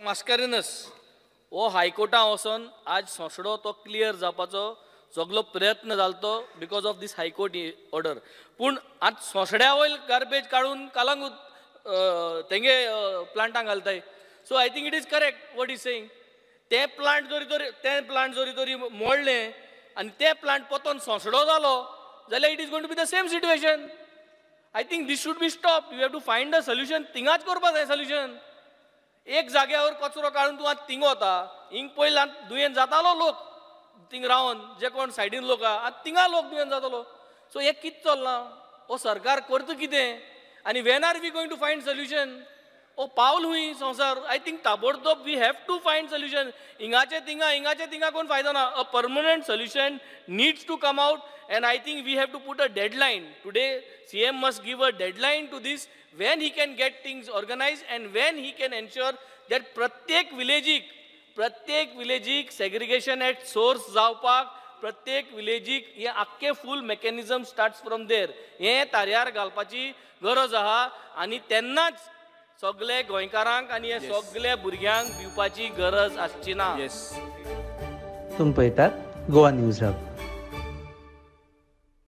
मास्कारिनस हो हायकोर्टां वचोन आज सोंसडो तो क्लियर जावपाचो सगळो प्रयत्न जालतो because of this high court order. पूण आज सोंसड्या वयल गार्बेज काडून कालांगूट तेंगे प्लांटां घालताय. So I think it is correct what is saying. ते प्लांट जोरी तरी मोडले आनी ते प्लांट पोतोन सोंसडो जालो जाल्यार it is going to be the same situation. I think this should be stop. You have to find a solution. थिंगाच करपा जाय सोल्युशन. एक जाग्यावर कचरो काढून तूं आतां थिंग वता. हिंग पयलीं दुयेंत जातालो लोक थिंग रावन जे कोण सायडीन लोक आहा आतां थिंगा लोक दुयेंत जातालो. सो हे कितें चल्लां? हो सरकार करता कितें? आनी when are we going to find solution? ओ पावल हुई संवसार. आय थिंक ताबडतोब we have to find solution. हिंगाचे थिंगा कोण फायदो ना. A permanent solution needs to come out and I think we have to put a deadline. Today CM must give a deadline to this when he can get things organized and when he can ensure that प्रत्येक विलेजीक segregation at source जावपाक प्रत्येक विलेजीक हे आख्खे फूल mechanism starts from there हे तार्यार घालपाची गरज आहा. आनी तेन्नाच सगळे गोंयकारांक आनी हे सगळे भुरग्यांक दिवपाची गरज आसची ना. तुम्ही पळयतात गोवा न्यूज हब.